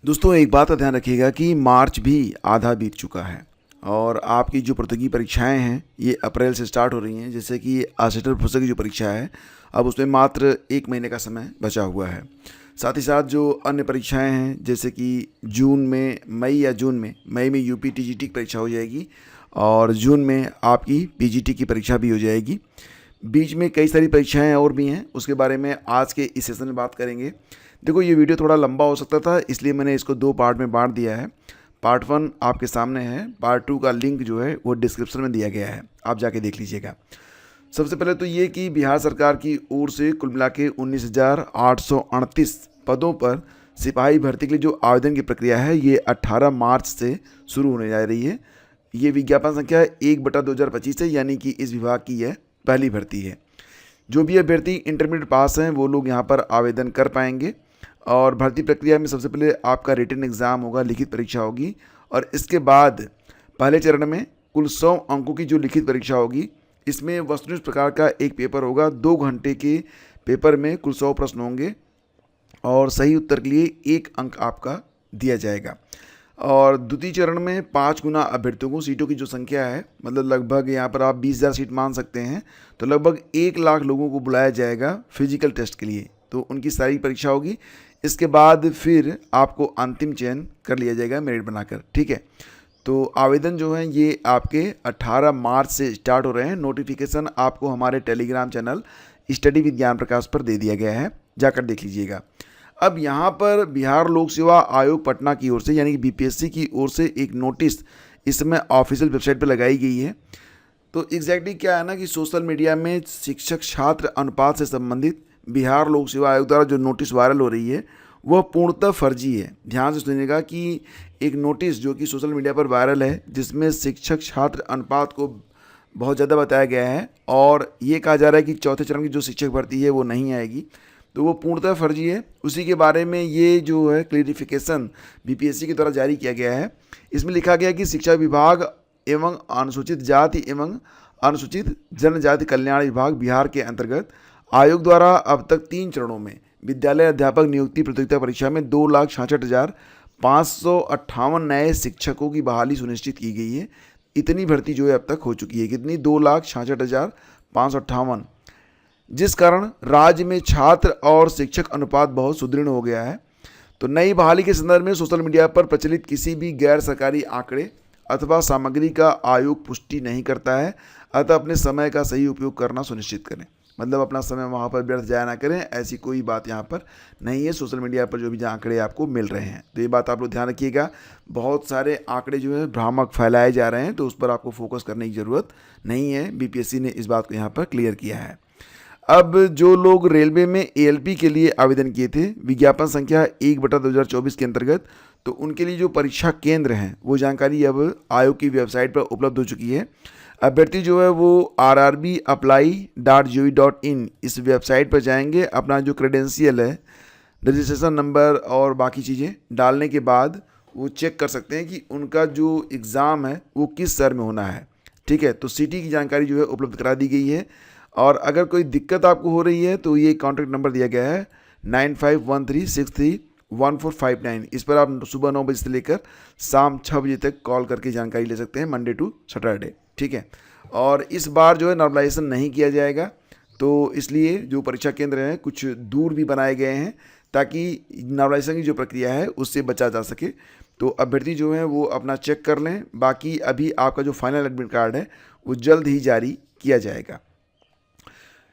दोस्तों एक बात का ध्यान रखिएगा कि मार्च भी आधा बीत चुका है और आपकी जो प्रतियोगी परीक्षाएं हैं ये अप्रैल से स्टार्ट हो रही हैं। जैसे कि असिस्टेंट प्रोफेसर की जो परीक्षा है अब उसमें मात्र 1 महीने का समय बचा हुआ है। साथ ही साथ जो अन्य परीक्षाएं हैं जैसे कि जून में मई में यूपी टीजीटी की परीक्षा हो जाएगी और जून में आपकी पीजीटी की परीक्षा भी हो जाएगी। बीच में कई सारी परीक्षाएं और भी हैं, उसके बारे में आज के इस सेशन में बात करेंगे। देखो ये वीडियो थोड़ा लंबा हो सकता था, इसलिए मैंने इसको 2 पार्ट में बांट दिया है। पार्ट 1 आपके सामने है, पार्ट 2 का लिंक जो है वो डिस्क्रिप्शन में दिया गया है, आप जाके देख लीजिएगा। सबसे पहले तो ये कि बिहार सरकार की ओर से कुल मिला के 19,838 पदों पर सिपाही भर्ती के लिए जो आवेदन की प्रक्रिया है ये 18 मार्च से शुरू होने जा रही है। ये विज्ञापन संख्या 1/2025 है, यानी कि इस विभाग की यह पहली भर्ती है। जो भी अभ्यर्थी इंटरमीडिएट पास हैं वो लोग यहाँ पर आवेदन कर पाएंगे। और भर्ती प्रक्रिया में सबसे पहले आपका रिटन एग्ज़ाम होगा, लिखित परीक्षा होगी, और इसके बाद पहले चरण में कुल 100 अंकों की जो लिखित परीक्षा होगी, इसमें वस्तुनिष्ठ प्रकार का एक पेपर होगा। 2 घंटे के पेपर में कुल 100 प्रश्न होंगे और सही उत्तर के लिए 1 अंक आपका दिया जाएगा। और द्वितीय चरण में 5 गुना अभ्यर्थियों को, सीटों की जो संख्या है मतलब लगभग यहाँ पर आप 20,000 सीट मान सकते हैं, तो लगभग 1 लाख लोगों को बुलाया जाएगा फिजिकल टेस्ट के लिए। तो उनकी सारी परीक्षा होगी, इसके बाद फिर आपको अंतिम चयन कर लिया जाएगा मेरिट बनाकर। ठीक है, तो आवेदन जो है ये आपके 18 मार्च से स्टार्ट हो रहे हैं। नोटिफिकेशन आपको हमारे टेलीग्राम चैनल स्टडी विद ज्ञान प्रकाश पर दे दिया गया है, जाकर देख लीजिएगा। अब यहाँ पर बिहार लोक सेवा आयोग पटना की ओर से यानी कि बीपीएससी की ओर से एक नोटिस इस समय ऑफिशियल वेबसाइट पर लगाई गई है। तो एग्जैक्टली क्या है ना कि सोशल मीडिया में शिक्षक छात्र अनुपात से संबंधित बिहार लोक सेवा आयोग द्वारा जो नोटिस वायरल हो रही है वह पूर्णतः फर्जी है। ध्यान से सुनिएगा कि एक नोटिस जो कि सोशल मीडिया पर वायरल है जिसमें शिक्षक छात्र अनुपात को बहुत ज़्यादा बताया गया है और ये कहा जा रहा है कि चौथे चरण की जो शिक्षक भर्ती है वो नहीं आएगी, तो वो पूर्णतः फर्जी है। उसी के बारे में ये जो है क्लियरिफिकेशन बीपीएससी के द्वारा जारी किया गया है। इसमें लिखा गया है कि शिक्षा विभाग एवं अनुसूचित जाति एवं अनुसूचित जनजाति कल्याण विभाग बिहार के अंतर्गत आयोग द्वारा अब तक 3 चरणों में विद्यालय अध्यापक नियुक्ति प्रतियोगिता परीक्षा में 2,66,558 नए शिक्षकों की बहाली सुनिश्चित की गई है। इतनी भर्ती जो है अब तक हो चुकी है, कितनी? 2,66,558, जिस कारण राज्य में छात्र और शिक्षक अनुपात बहुत सुदृढ़ हो गया है। तो नई बहाली के संदर्भ में सोशल मीडिया पर प्रचलित किसी भी गैर सरकारी आंकड़े अथवा सामग्री का आयोग पुष्टि नहीं करता है, अतः अपने समय का सही उपयोग करना सुनिश्चित करें। मतलब अपना समय वहाँ पर व्यर्थ जाया ना करें, ऐसी कोई बात यहाँ पर नहीं है। सोशल मीडिया पर जो भी आंकड़े आपको मिल रहे हैं तो ये बात आप लोग ध्यान रखिएगा। बहुत सारे आंकड़े जो है भ्रामक फैलाए जा रहे हैं, तो उस पर आपको फोकस करने की ज़रूरत नहीं है। बीपीएससी ने इस बात को यहाँ पर क्लियर किया है। अब जो लोग रेलवे में एएलपी के लिए आवेदन किए थे विज्ञापन संख्या 1/2024 के अंतर्गत, तो उनके लिए जो परीक्षा केंद्र हैं वो जानकारी अब आयोग की वेबसाइट पर उपलब्ध हो चुकी है। अभ्यर्थी जो है वो rrbapply.gov.in इस वेबसाइट पर जाएंगे, अपना जो क्रेडेंशियल है, रजिस्ट्रेशन नंबर और बाकी चीज़ें डालने के बाद वो चेक कर सकते हैं कि उनका जो एग्ज़ाम है वो किस शहर में होना है। ठीक है, तो सिटी की जानकारी जो है उपलब्ध करा दी गई है। और अगर कोई दिक्कत आपको हो रही है तो ये कॉन्टैक्ट नंबर दिया गया है 9513631459। इस पर आप सुबह 9 बजे से लेकर शाम 6 बजे तक कॉल करके जानकारी ले सकते हैं, मंडे टू सैटरडे। ठीक है, और इस बार जो है नॉर्मलाइजेशन नहीं किया जाएगा, तो इसलिए जो परीक्षा केंद्र हैं कुछ दूर भी बनाए गए हैं ताकि नॉर्मलाइजेशन की जो प्रक्रिया है उससे बचा जा सके। तो अभ्यर्थी जो है वो अपना चेक कर लें। बाकी अभी आपका जो फाइनल एडमिट कार्ड है वो जल्द ही जारी किया जाएगा।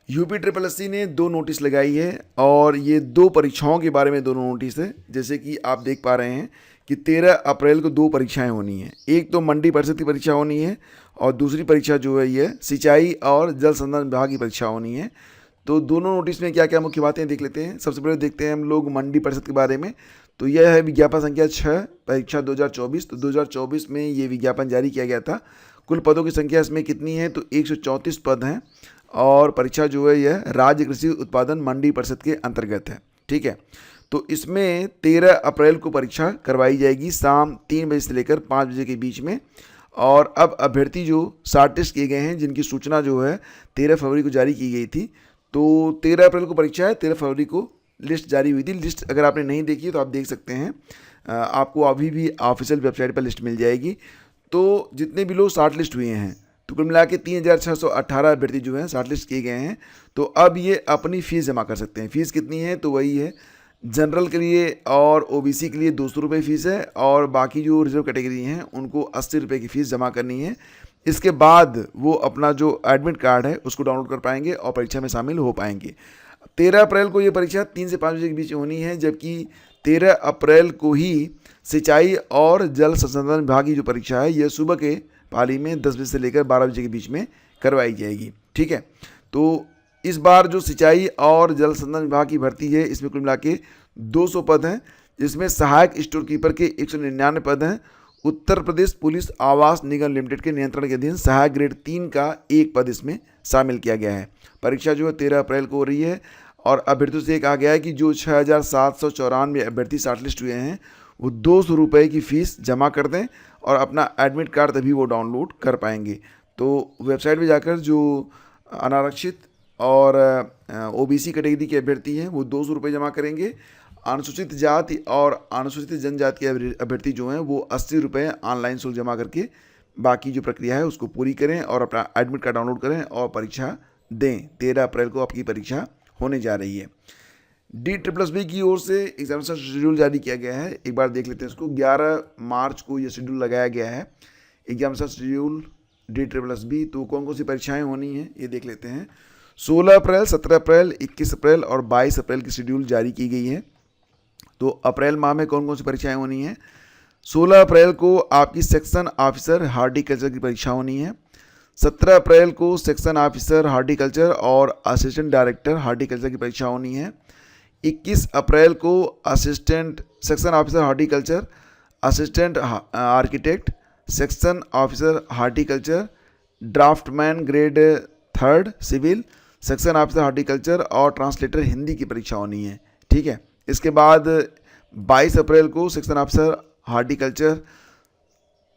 यूपी SSSC ने 2 नोटिस लगाई है और ये 2 परीक्षाओं के बारे में दोनों नोटिस है। जैसे कि आप देख पा रहे हैं कि 13 अप्रैल को 2 परीक्षाएं होनी है। एक तो मंडी परिषद की परीक्षा होनी है और दूसरी परीक्षा जो है ये सिंचाई और जल संसाधन विभाग की परीक्षा होनी है। तो दोनों नोटिस में क्या क्या मुख्य बातें देख लेते हैं। सबसे पहले देखते हैं हम लोग मंडी परिषद के बारे में। तो यह है विज्ञापन संख्या 6 परीक्षा 2024। तो 2024 में ये विज्ञापन जारी किया गया था। कुल पदों की संख्या इसमें कितनी है? तो 134 पद हैं और परीक्षा जो है यह राज्य कृषि उत्पादन मंडी परिषद के अंतर्गत है। ठीक है, तो इसमें 13 अप्रैल को परीक्षा करवाई जाएगी शाम 3 बजे से लेकर 5 बजे के बीच में। और अब अभ्यर्थी जो शॉर्टलिस्ट किए गए हैं जिनकी सूचना जो है 13 फरवरी को जारी की गई थी, तो 13 अप्रैल को परीक्षा है, 13 फरवरी को लिस्ट जारी हुई थी। लिस्ट अगर आपने नहीं देखी है तो आप देख सकते हैं, आपको अभी भी ऑफिशियल वेबसाइट पर लिस्ट मिल जाएगी। तो जितने भी लोग शॉर्ट लिस्ट हुए हैं, तो कुल मिला के 3618 अभ्यर्थी जो हैं शॉर्ट लिस्ट किए गए हैं। तो अब ये अपनी फ़ीस जमा कर सकते हैं। फ़ीस कितनी है? तो वही है, जनरल के लिए और ओबीसी के लिए 200 रुपये फ़ीस है, और बाकी जो रिजर्व कैटेगरी हैं उनको 80 रुपये की फ़ीस जमा करनी है। इसके बाद वो अपना जो एडमिट कार्ड है उसको डाउनलोड कर पाएंगे और परीक्षा में शामिल हो पाएंगे। 13 अप्रैल को ये परीक्षा 3 से 5 बजे के बीच होनी है, जबकि 13 अप्रैल को ही सिंचाई और जल संसाधन विभाग की जो परीक्षा है यह सुबह के पाली में 10 बजे से लेकर 12 बजे के बीच में करवाई जाएगी। ठीक है, तो इस बार जो सिंचाई और जल संसाधन विभाग की भर्ती है इसमें कुल मिला के 200 पद हैं, जिसमें सहायक स्टोर कीपर के 199 पद हैं। उत्तर प्रदेश पुलिस आवास निगम लिमिटेड के नियंत्रण के अधीन सहायक ग्रेड 3 का 1 पद इसमें शामिल किया गया है। परीक्षा जो है 13 अप्रैल को हो रही है, और अभ्यर्थियों से कहा गया है कि जो 6794 अभ्यर्थी शॉर्टलिस्ट हुए हैं वो 200 रुपये की फ़ीस जमा कर दें और अपना एडमिट कार्ड तभी वो डाउनलोड कर पाएंगे। तो वेबसाइट पे जाकर जो अनारक्षित और ओबीसी कैटेगरी के अभ्यर्थी हैं वो 200 रुपये जमा करेंगे। अनुसूचित जाति और अनुसूचित जनजाति के अभ्यर्थी जो हैं वो 80 रुपये ऑनलाइन शुल्क जमा करके बाकी जो प्रक्रिया है उसको पूरी करें और अपना एडमिट कार्ड डाउनलोड करें और परीक्षा दें। 13 अप्रैल को आपकी परीक्षा होने जा रही है। DSSB की ओर से एग्जामिनेशन शेड्यूल जारी किया गया है, एक बार देख लेते हैं इसको। 11 मार्च को ये शेड्यूल लगाया गया है, एग्जामिनेशन शेड्यूल DSSB। तो कौन कौन सी परीक्षाएं होनी हैं ये देख लेते हैं। 16 अप्रैल, 17 अप्रैल, 21 अप्रैल और 22 अप्रैल की शेड्यूल जारी की गई है। तो अप्रैल माह में कौन कौन सी परीक्षाएं होनी हैं? 16 अप्रैल को आपकी सेक्शन ऑफिसर हार्टिकल्चर की परीक्षा होनी है। 17 अप्रैल को सेक्शन ऑफिसर हार्टिकल्चर और असिस्टेंट डायरेक्टर हार्टिकल्चर की परीक्षा होनी है। 21 अप्रैल को assistant section officer horticulture, assistant architect, section officer horticulture, draftsman grade 3 civil, section officer horticulture और ट्रांसलेटर हिंदी की परीक्षा होनी है। ठीक है, इसके बाद 22 अप्रैल को सेक्शन ऑफिसर हार्टिकल्चर,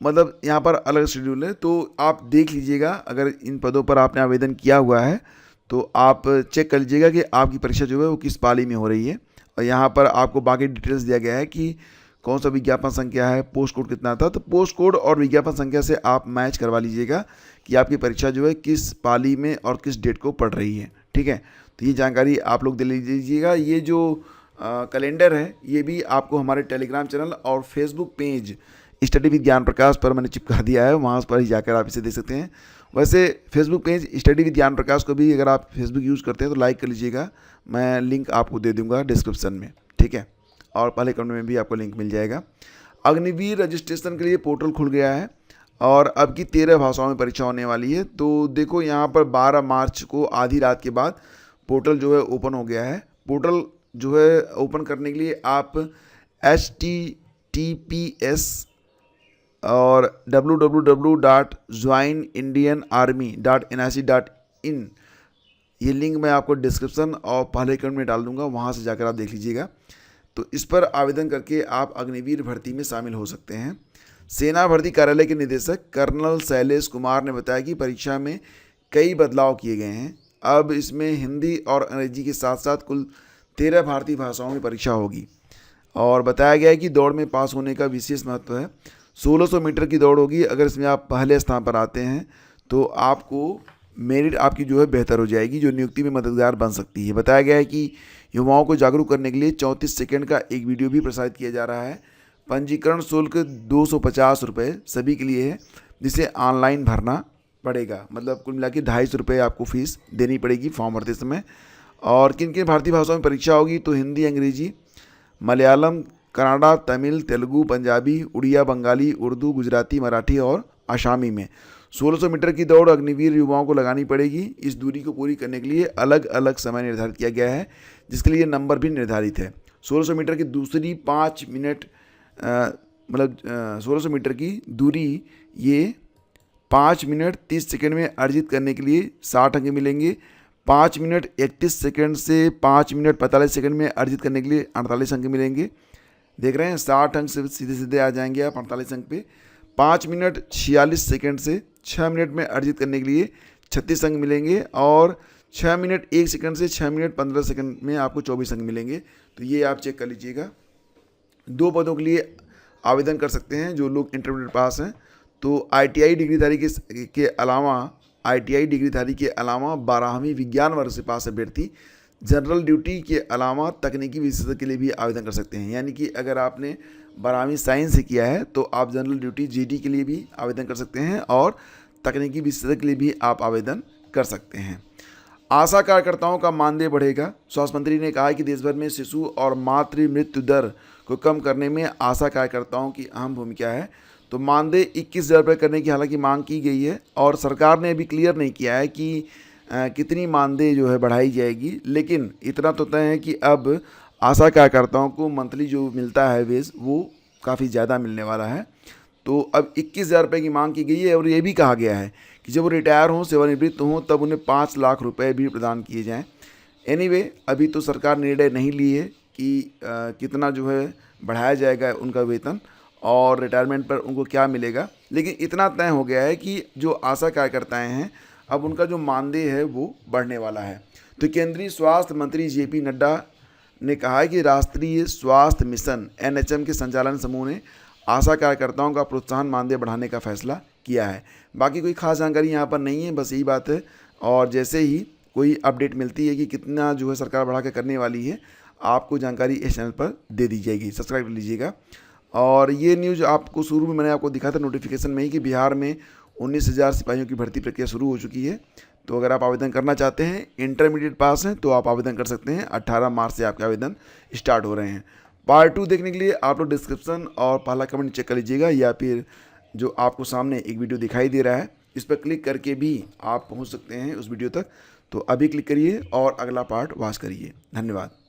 मतलब यहाँ पर अलग शेड्यूल है, तो आप देख लीजिएगा। अगर इन पदों पर आपने आवेदन किया हुआ है तो आप चेक कर लीजिएगा कि आपकी परीक्षा जो है वो किस पाली में हो रही है। और यहाँ पर आपको बाकी डिटेल्स दिया गया है कि कौन सा विज्ञापन संख्या है, पोस्ट कोड कितना था। तो पोस्ट कोड और विज्ञापन संख्या से आप मैच करवा लीजिएगा कि आपकी परीक्षा जो है किस पाली में और किस डेट को पड़ रही है। ठीक है, तो ये जानकारी आप लोग दे लीजिएगा। ये जो कैलेंडर है ये भी आपको हमारे टेलीग्राम चैनल और फेसबुक पेज स्टडी विद ज्ञान प्रकाश पर मैंने चिपका दिया है, वहाँ पर ही जाकर आप इसे देख सकते हैं। वैसे फेसबुक पेज स्टडी विद ज्ञान प्रकाश को भी अगर आप फेसबुक यूज़ करते हैं तो लाइक कर लीजिएगा, मैं लिंक आपको दे दूंगा डिस्क्रिप्शन में। ठीक है, और पहले कमेंट में भी आपको लिंक मिल जाएगा। अग्निवीर रजिस्ट्रेशन के लिए पोर्टल खुल गया है और अब की 13 भाषाओं में परीक्षा होने वाली है। तो देखो यहाँ पर 12 मार्च को आधी रात के बाद पोर्टल जो है ओपन हो गया है। पोर्टल जो है ओपन करने के लिए आप https और www.joinindianarmy.nic.in ये लिंक मैं आपको डिस्क्रिप्शन और पहले कमेंट में डाल दूंगा, वहाँ से जाकर आप देख लीजिएगा। तो इस पर आवेदन करके आप अग्निवीर भर्ती में शामिल हो सकते हैं। सेना भर्ती कार्यालय के निदेशक कर्नल शैलेश कुमार ने बताया कि परीक्षा में कई बदलाव किए गए हैं। अब इसमें हिंदी और अंग्रेजी के साथ साथ कुल 13 भारतीय भाषाओं में परीक्षा होगी और बताया गया है कि दौड़ में पास होने का विशेष महत्व है। 1600 मीटर की दौड़ होगी, अगर इसमें आप पहले स्थान पर आते हैं तो आपको मेरिट आपकी जो है बेहतर हो जाएगी, जो नियुक्ति में मददगार बन सकती है। बताया गया है कि युवाओं को जागरूक करने के लिए 34 सेकंड का एक वीडियो भी प्रसारित किया जा रहा है। पंजीकरण शुल्क 250 रुपये सभी के लिए है, जिसे ऑनलाइन भरना पड़ेगा। मतलब कुल मिला के 250 रुपये आपको फीस देनी पड़ेगी फॉर्म भरते समय। और किन किन भारतीय भाषाओं में परीक्षा होगी? तो हिंदी, अंग्रेजी, मलयालम, कन्नड़ा, तमिल, तेलुगु, पंजाबी, उड़िया, बंगाली, उर्दू, गुजराती, मराठी और आसामी में। 1600 मीटर की दौड़ अग्निवीर युवाओं को लगानी पड़ेगी। इस दूरी को पूरी करने के लिए अलग अलग समय निर्धारित किया गया है, जिसके लिए नंबर भी निर्धारित है। 1600 मीटर की दूसरी 5 मिनट 1600 मीटर की दूरी ये 5 मिनट 30 सेकंड में अर्जित करने के लिए 60 अंक मिलेंगे। 5 मिनट 31 सेकंड से 5 मिनट 45 सेकंड में अर्जित करने के लिए 48 अंक मिलेंगे। देख रहे हैं, 60 अंक से सीधे सीधे आ जाएंगे आप 48 अंक पे। 5 मिनट 46 सेकंड से 6 मिनट में अर्जित करने के लिए 36 अंक मिलेंगे और 6 मिनट 1 सेकंड से 6 मिनट 15 सेकंड में आपको 24 अंक मिलेंगे। तो ये आप चेक कर लीजिएगा। 2 पदों के लिए आवेदन कर सकते हैं जो लोग इंटरमीडिएट पास हैं। तो ITI डिग्रीधारी के अलावा ITI डिग्रीधारी के अलावा 12वीं विज्ञान वर्ग से पास अभ्यर्थी जनरल ड्यूटी के अलावा तकनीकी विशेषज्ञ के लिए भी आवेदन कर सकते हैं। यानी कि अगर आपने 12वीं साइंस से किया है तो आप जनरल ड्यूटी GD के लिए भी आवेदन कर सकते हैं और तकनीकी विशेषज्ञ के लिए भी आप आवेदन कर सकते हैं। आशा कार्यकर्ताओं का मानदेय बढ़ेगा। स्वास्थ्य मंत्री ने कहा है कि देश भर में शिशु और मातृ मृत्यु दर को कम करने में आशा कार्यकर्ताओं की अहम भूमिका है। तो मानदेय 21,000 रुपये करने की हालांकि मांग की गई है और सरकार ने अभी क्लियर नहीं किया है कि कितनी मानदेय जो है बढ़ाई जाएगी, लेकिन इतना तो तय है कि अब आशा कार्यकर्ताओं को मंथली जो मिलता है वेज वो काफ़ी ज़्यादा मिलने वाला है। तो अब 21,000 रुपये की मांग की गई है और ये भी कहा गया है कि जब वो रिटायर हों, सेवानिवृत्त हों, तब उन्हें 5 लाख रुपए भी प्रदान किए जाएं। एनीवे, अभी तो सरकार निर्णय नहीं ली है कि कितना जो है बढ़ाया जाएगा उनका वेतन और रिटायरमेंट पर उनको क्या मिलेगा, लेकिन इतना तय हो गया है कि जो आशा कार्यकर्ताएँ हैं अब उनका जो मानदेय है वो बढ़ने वाला है। तो केंद्रीय स्वास्थ्य मंत्री JP नड्डा ने कहा है कि राष्ट्रीय स्वास्थ्य मिशन NHM के संचालन समूह ने आशा कार्यकर्ताओं का प्रोत्साहन मानदेय बढ़ाने का फैसला किया है। बाकी कोई खास जानकारी यहाँ पर नहीं है, बस यही बात है। और जैसे ही कोई अपडेट मिलती है कि कितना जो है सरकार बढ़ा के करने वाली है, आपको जानकारी इस चैनल पर दे दी जाएगी। सब्सक्राइब कर लीजिएगा। और ये न्यूज़ आपको शुरू में मैंने आपको दिखा था नोटिफिकेशन में ही कि बिहार में 19,000 सिपाहियों की भर्ती प्रक्रिया शुरू हो चुकी है। तो अगर आप आवेदन करना चाहते हैं, इंटरमीडिएट पास हैं, तो आप आवेदन कर सकते हैं। 18 मार्च से आपके आवेदन स्टार्ट हो रहे हैं। पार्ट 2 देखने के लिए आप लोग डिस्क्रिप्शन और पहला कमेंट चेक कर लीजिएगा, या फिर जो आपको सामने एक वीडियो दिखाई दे रहा है इस पर क्लिक करके भी आप पहुंच सकते हैं उस वीडियो तक। तो अभी क्लिक करिए और अगला पार्ट वॉच करिए। धन्यवाद।